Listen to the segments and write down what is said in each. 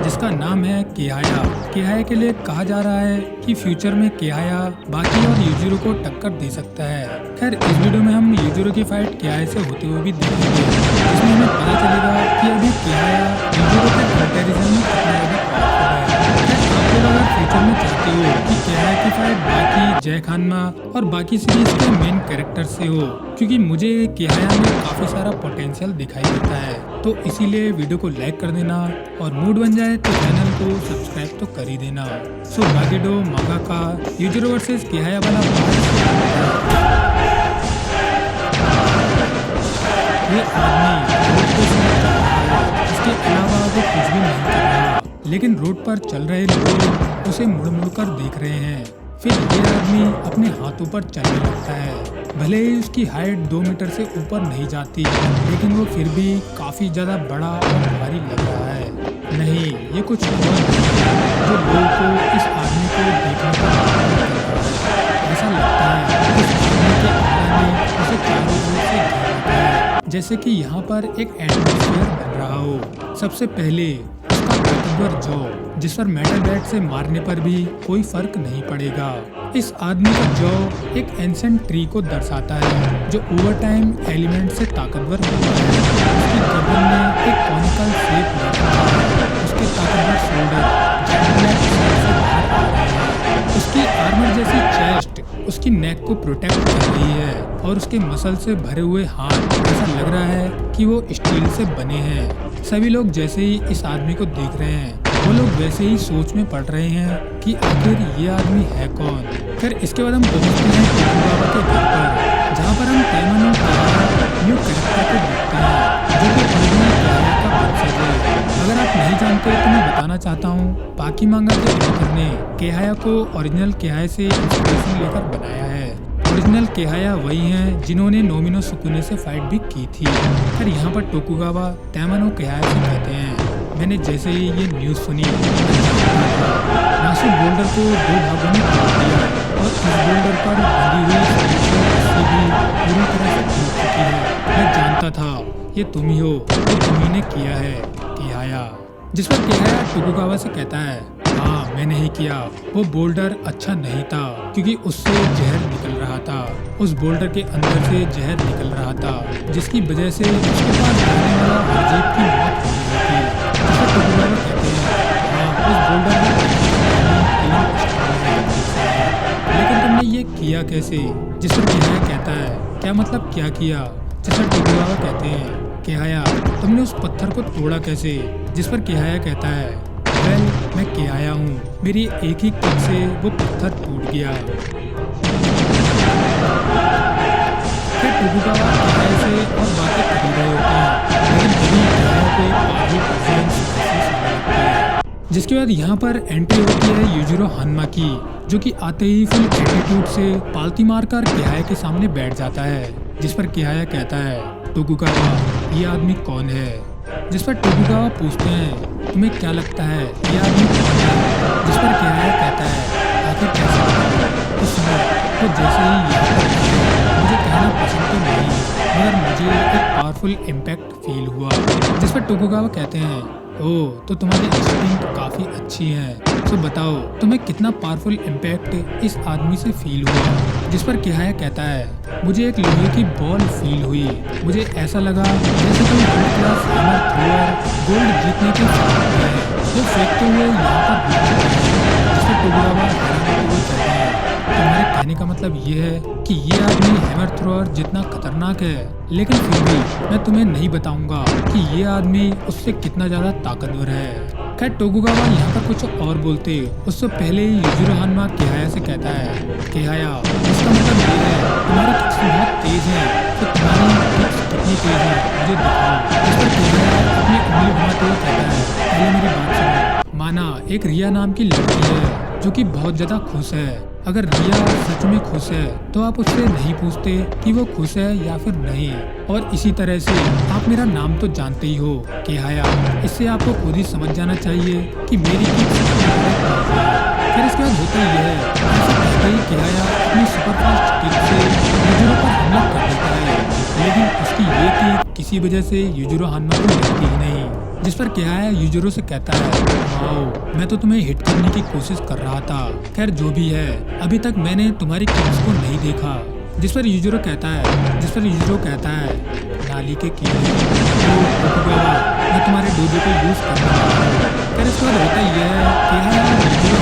जिसका नाम है केहाया। केहाया के लिए कहा जा रहा है कि फ्यूचर में केहाया बाकी और यूजुरो को टक्कर दे सकता है। खैर इस वीडियो में हम यूजुरो की फाइट केहाया से होते हुए भी देखेंगे, जिसमें हमें पता चलेगा कि अभी केहाया यूजुरो के कंपैरिजन में कितना ज्यादा पावरफुल है। आप लोग अगर फ्यूचर में चाहते हो कि केहाया की फाइट बाकी, जय खानमा और बाकी सीरीज के मेन कैरेक्टर से हो, क्योंकि मुझे केहाया में काफी सारा पोटेंशियल दिखाई देता है, तो इसीलिए वीडियो को लाइक कर देना और मूड बन जाए तो चैनल को सब्सक्राइब तो कर ही देना। सो बागेडो मांगा का यूजुरो वर्सेस केहाया वाला ये आदमी रोड को समझ रहा है, इसके अलावा वो कुछ भी नहीं कर रहा, लेकिन रोड पर चल रहे लोग उसे मुड़ मुड़ कर देख रहे हैं। फिर ये आदमी अपने हाथों पर चलने लगता है। भले ही उसकी हाइट 2 मीटर से ऊपर नहीं जाती, लेकिन वो फिर भी काफी ज्यादा बड़ा और भारी लग रहा है। नहीं, ये कुछ और नहीं है जो लोगों को इस आदमी को देखने पर ऐसा लगता है कि इस आदमी के आने ने उसे चारों ओर से घेर रखा है, जैसे कि यहाँ पर एक एटमॉस्फेयर बन रहा हो। सबसे पहले उसका ताकतवर जॉ, जिस पर मेटल बैट से मारने पर भी कोई फर्क नहीं पड़ेगा। इस आदमी का जॉ एक एंसेंट ट्री को दर्शाता है जो ओवर टाइम एलिमेंट से ताकतवर होता है। उसकी गर्दन में एक कॉनिकल शेप लगता है। उसके ताकतवर शोल्डर से बाहर आ रहे हैं। उसकी आर्मर जैसी चेस्ट उसकी नेक को प्रोटेक्ट कर रही है और उसके मसल से भरे हुए हाथ ऐसा लग रहा है कि वो स्टील से बने हैं। सभी लोग जैसे ही इस आदमी को देख रहे हैं, वो लोग वैसे ही सोच में पड़ रहे हैं कि आखिर ये आदमी है कौन। फिर इसके बाद हम पहुंचते हैं टोकुगावा के घर पर, जहाँ पर हम तैमनो न्यू कैरेक्टर को देखते हैं जो कि ओरिजिनल केहाया का वंशज है। अगर आप नहीं जानते तो मैं बताना चाहता हूँ, बाकी मांगा के ऑथर ने केहाया को ओरिजिनल केहाया से इंस्पिरेशन लेकर बनाया है। ओरिजिनल केहाया वही हैं जिन्होंने नोमिनो सुकुने से फाइट भी की थी। फिर यहाँ पर टोकुगावा तैमनो केहाया से कहते हैं, मैंने जैसे ही ये न्यूज़ सुनी, नासु बोल्डर को 2 भागों में तोड़ दिया और इस बोल्डर पर बंधी हुई रस्सी भी पूरी तरह से टूट चुकी है। मैं जानता था ये तुम ही हो, ये तुम्ही ने किया है केहाया। जिस पर केहाया टोकुगावा से कहता है, हाँ मैंने ही किया। वो बोल्डर अच्छा नहीं था क्योंकि उससे जहर निकल रहा था। उस बोल्डर के अंदर से जहर निकल रहा था, जिसकी वजह से उसके पास रहने वाला हरजीत की मौत हो गई थी। टोकुगावा कहते हैं, हाँ उस बोल्डर में लेकिन तुमने ये किया कैसे? जिस पर केहाया कहता है, क्या मतलब क्या किया? जिस पर टोकुगावा कहते हैं, केहाया तुमने उस पत्थर को तोड़ा कैसे? जिस पर केहाया कहता है, वेल मैं केहाया हूँ, मेरी एक ही किक से वो पत्थर टूट गया। फिर टोकुगावा केहाया से और बातें कर ही रहे होते हैं, लेकिन तभी केहाया को एक पावरफुल प्रेजेंस महसूस होने लगती है। जिसके बाद यहाँ पर एंट्री होती है यूजुरो हानमा की, जो कि आते ही फुल एटीट्यूड से पालती मारकर केहाया के सामने बैठ जाता है। जिस पर केहाया कहता है, टोकुगावा ये आदमी कौन है? जिस पर टोकुगावा पूछते हैं, तुम्हें क्या लगता है ये आदमी कौन है? जिस पर केहाया कहता है, आखिर कैसे बताऊं? तो सुनो, तो जैसे ही यहाँ पर मुझे कहना पसंद तो नहीं, मगर मुझे एक पावरफुल इम्पैक्ट फील हुआ। जिस पर टोकुगावा कहते हैं, ओह तो तुम्हारी इंस्टिंक्ट काफ़ी अच्छी है, तो बताओ तुम्हें कितना पावरफुल इम्पैक्ट इस आदमी से फील हुआ? जिस पर केहाया कहता है, मुझे एक लोहे की बॉल फील हुई। मुझे ऐसा लगा जैसे कोई world class hammer thrower gold जीतने के साथ है जो फेंकते हुए यहाँ पर गिर चुका है। जिस पर टोकुगावा हैरान होते हुए कहते हैं, तुम्हारे कहने का मतलब ये है कि ये आदमी हैमर थ्रोअर जितना खतरनाक है, लेकिन फिर भी मैं तुम्हें नहीं बताऊंगा कि ये आदमी उससे कितना ज्यादा ताकतवर है। खैर टोकुगावा यहाँ पर कुछ और बोलते उससे पहले ही यूजुरो हानमा केहाया से कहता है, केहाया इसका मतलब ये है तुम्हारी किक्स बहुत तेज है, तो तुम्हारी किक्स कितनी तेज है मुझे दिखाओ। इस पर केहाया अपनी उंगली घुमाते हुए कहता है, पहले मेरी बात सुनो। माना एक रिया नाम की लड़की है जो कि बहुत ज्यादा खुश है। अगर रिया सच में खुश है तो आप उससे नहीं पूछते कि वो खुश है या फिर नहीं। और इसी तरह से आप मेरा नाम तो जानते ही हो केहाया, इससे आपको खुद ही समझ जाना चाहिए कि मेरी किक फिर इसके बाद होता ही है, ऐसा कहते ही केहाया अपनी सुपरफास्ट किक से यूजुरो पर हमला कर देता है, लेकिन उसकी ये किक किसी वजह से यूजुरो हानमा को लगती ही नहीं। जिस पर किहाया यूजुरो से कहता है, वाओ, मैं तो तुम्हें हिट करने की कोशिश कर रहा था। खैर जो भी है, अभी तक मैंने तुम्हारी किक्स को नहीं देखा। जिस पर यूजुरो कहता है, नाली के कीड़े, टोकुगावा, मैं तुम्हारे डोजो को यूज करने वाला हूँ। खैर इसके बाद होता यह है किहाया और यूजुरो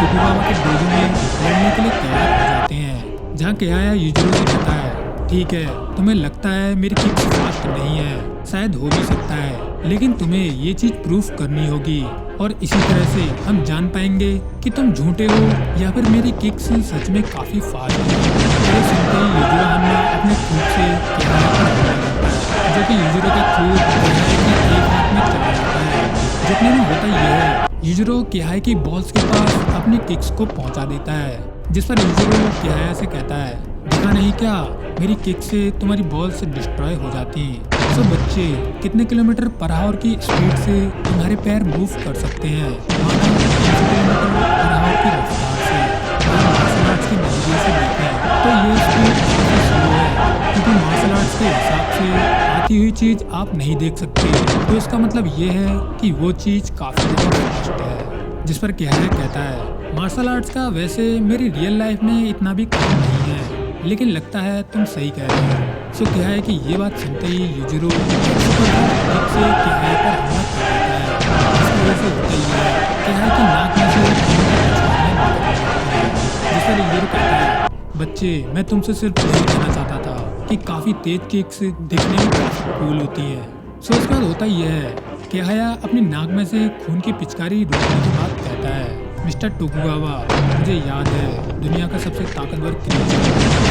टोकुगावा के डोजो में लड़ने के लिए तैयार हो जाते हैं। जहाँ किहाया यूजुरो से कहता है, ठीक है, तुम्हें लगता है मेरी किक्स फास्ट नहीं है, शायद हो भी सकता है, लेकिन तुम्हें ये चीज प्रूफ करनी होगी और इसी तरह से हम जान पाएंगे कि तुम झूठे हो या फिर मेरी किक्स सच में काफी फास्ट है। ये सुनते ही यूजुरो हान्ना अपने खूब से किहाया पर हमला करता है, जो कि यूजुरो का खूब किहाया की एक हाथ में चला जाता है। जितने में होता यह है, यूजुरो किहाया की बॉल्स के पास अपनी किक्स को पहुंचा देता है। जिस पर यूजुरो किहाया से कहता है, देखा नहीं क्या, मेरी किक से तुम्हारी बॉल्स डिस्ट्रॉय हो जाती हैं। सो बच्चे, कितने किलोमीटर पर आवर की स्पीड से तुम्हारे पैर मूव कर सकते हैं? माना 300 किलोमीटर पर आवर की रफ्तार से। अगर मार्शल आर्ट्स के नजरिए से देखें तो ये स्पीड काफी स्लो है, क्योंकि मार्शल आर्ट्स के हिसाब से आती हुई चीज आप नहीं देख सकते, तो इसका मतलब ये है कि वो चीज काफी ज्यादा फास्ट है। जिस पर किहाया कहता है, मार्शल आर्ट्स का वैसे मेरी रियल लाइफ में इतना भी काम नहीं है, लेकिन लगता है तुम सही कह रहे हो। सो किहाया की ये बात सुनते ही यूजुरो एक सुपरफास्ट से किहाया पर हमला कर देता है। इसकी वजह से होता ही है, किहाया की नाक में से खून की बौछारें निकलने लगती हैं। जिस पर यूजुरो कहता है, बच्चे, मैं तुमसे सिर्फ यही कहना चाहता था कि काफी तेज किक्स दिखने में काफी कूल होती है। सो इसके बाद होता ही है, किहाया अपनी नाक में से खून की पिचकारी रोकने के बाद कहता है, मिस्टर टोकुगावा, मुझे याद है दुनिया का सबसे ताकतवर क्रीचर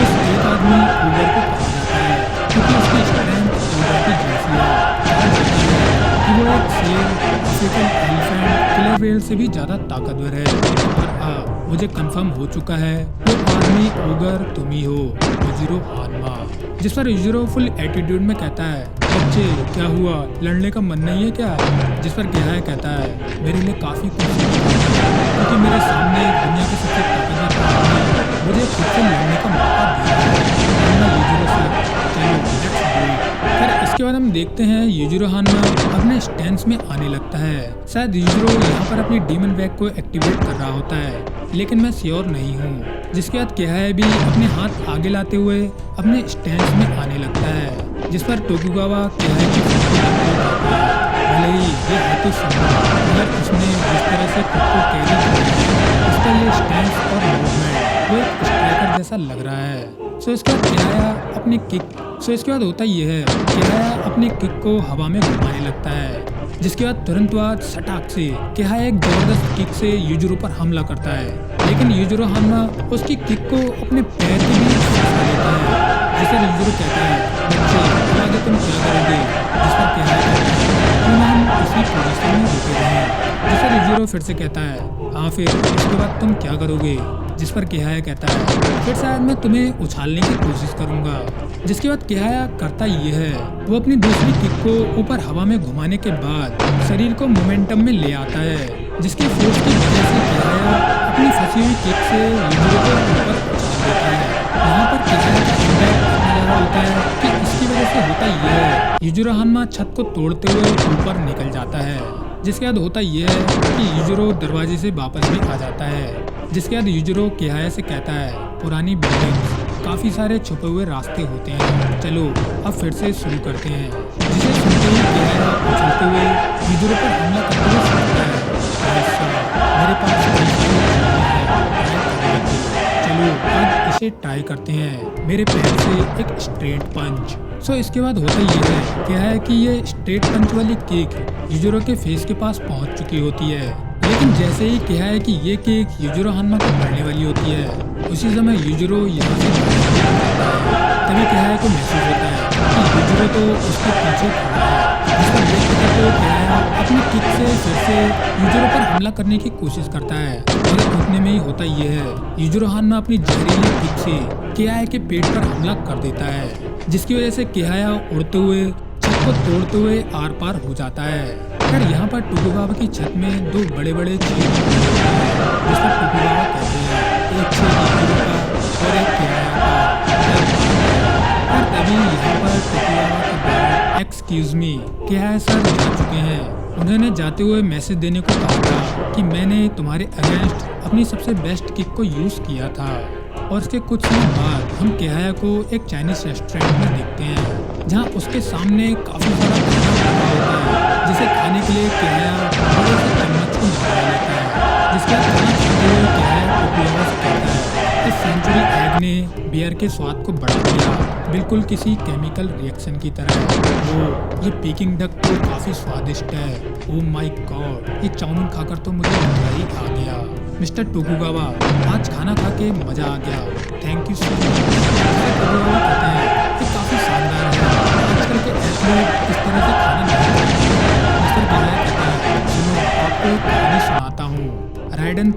उस एक आदमी ऊबर को कहा जाता है, क्योंकि उसकी स्ट्रेंथ ऊबर की जैसी है। कहा जाता है कि वो एक शेर, अफ्रीकन एलिफेंट, किलर व्हेल से भी ज्यादा ताकतवर है। और मुझे कंफर्म हो चुका है, वो आदमी ऊगर तुम ही हो, यूजुरो हान्मा। जिस पर यूजुरो फुल एटीट्यूड में कहता है, बच्चे क्या हुआ, लड़ने का मन नहीं है क्या? जिस पर किहाया कहता है, मेरे लिए काफी कुछ क्योंकि मेरे सामने दुनिया के सबसे ताकतवर आदमी मुझे खुद से लड़ने का मौका दे रहा है। यूजुरो से चलो लेट्स डू इट। फिर इसके बाद हम देखते हैं यूजुरो हान्ना अपने स्टैंस में आने लगता है। शायद यूजुरो यहाँ पर अपनी डीमन बैग को एक्टिवेट कर रहा होता है, लेकिन मैं श्योर नहीं हूँ। जिसके बाद किहाया भी अपने हाथ आगे लाते हुए अपने स्टैंस में आने लगता है। जिस पर टोकुगावा किहाया की भले ही ये है तो संभव, मगर उसने जिस तरह से खुद को कैरी किया है, उसका ये स्टैंस और मूवमेंट वो एक स्ट्राइकर जैसा लग रहा है। सो इसके बाद इसके बाद होता ये है, किहाया अपनी किक को हवा में घुमाने लगता है। जिसके बाद तुरंत बाद सटाक से किहाया एक जबरदस्त किक से यूजुरो पर हमला करता है, लेकिन यूजुरो हान्ना उसकी किक को अपने पैर के बीच फंसा लेता है। जिसे यूजुरो कहता है, बच्चे आगे तुम क्या करोगे? जिस पर किहाया कहता है, क्यों ना हम इसी पोजीशन में रुके रहें? जिस पर यूजुरो फिर से कहता है, हाँ फिर उसके बाद तुम क्या करोगे? जिस पर किहाया कहता है, फिर शायद मैं तुम्हें उछालने की कोशिश करूंगा। जिसके बाद किहाया करता ये है, वो अपनी दूसरी किक को ऊपर हवा में घुमाने के बाद शरीर को मोमेंटम में ले आता है, जिसकी फोर्स की वजह से किहाया अपनी फंसी हुई किक से यूजुरो को ऊपर उछाल देता है। यहाँ पर किहाया का इम्पैक्ट इतना ज्यादा होता है कि इसकी वजह से होता ये है, यूजुरो हान्मा छत को तोड़ते हुए ऊपर निकल जाता है। जिसके बाद होता यह है कि यूजुरो दरवाजे से वापस भी आ जाता है। जिसके बाद यूजुरो किहाया से कहता है, पुरानी बिल्डिंग, काफी सारे छुपे हुए रास्ते होते हैं, चलो अब फिर से शुरू करते हैं। जिसे सुनते ही किहाया उछलते हुए यूजुरो पर हमला करते हुए सुनाता है, मेरे पास चलो अब इसे ट्राई करते हैं, मेरे पैर से एक स्ट्रेट पंच। सो इसके बाद होता ये है क्या है कि ये स्ट्रेट पंच वाली किक यूजुरो के फेस के पास पहुंच चुकी होती है, लेकिन जैसे ही क्या है कि ये किक यूजुरो हान्मा को पड़ने वाली होती है, उसी समय यूजुरो यहाँ से तभी क्या है को महसूस होता है कि यूजुरो तो उसके पीछे खड़ा है। जिसका देखकर तो क्या है अपनी किक से फिर से यूजुरो पर हमला करने की कोशिश करता है, और उतने में ही होता ये है यूजुरो हान्मा अपनी जहरीली किक से किहाया के पेट पर हमला कर देता है, जिसकी वजह से किहाया उड़ते हुए छत को तोड़ते हुए आर पार हो जाता है। फिर यहाँ पर टोकुगावा की छत में दो बड़े बड़े छेद जिस पर टोकुगावा कहते हैं, एक छेद यूजुरो का और एक किहाया का। तभी यहाँ पर टोकुगावा के बाद एक्सक्यूज मी किहाया सर जा चुके हैं, उन्होंने जाते हुए मैसेज देने को कहा था कि मैंने तुम्हारे अगेंस्ट अपनी सबसे बेस्ट किक को यूज किया था। और उसके कुछ समय बाद हम केहाया को एक चाइनीज रेस्टोरेंट में देखते हैं जहां उसके सामने काफी सारा खाना रखा होता है, जिसे खाने के लिए केहाया बड़े से चम्मच को निकाल लेता है, जिसके बाद खाना खाते हुए केहाया टोकुगावा से कहता है इस सेंचुरी एग ने बियर के स्वाद को बढ़ा दिया, बिल्कुल किसी केमिकल रिएक्शन की तरह। ओ, ये पीकिंग डक तो काफी स्वादिष्ट है। ओ माय गॉड, ये चाउमीन खाकर तो मुझे मजा ही आ गया। मिस्टर टोकुगावा, आज खाना खा के मजा आ गया, thank you so much. Tokugawa कहते हैं ये काफी शानदार है, आजकल के एथलीट इस तरह से खाना नहीं खाते। मिस्टर केहाया कहता है सुनो, आपको एक कहानी सुनाता हूँ। राइडन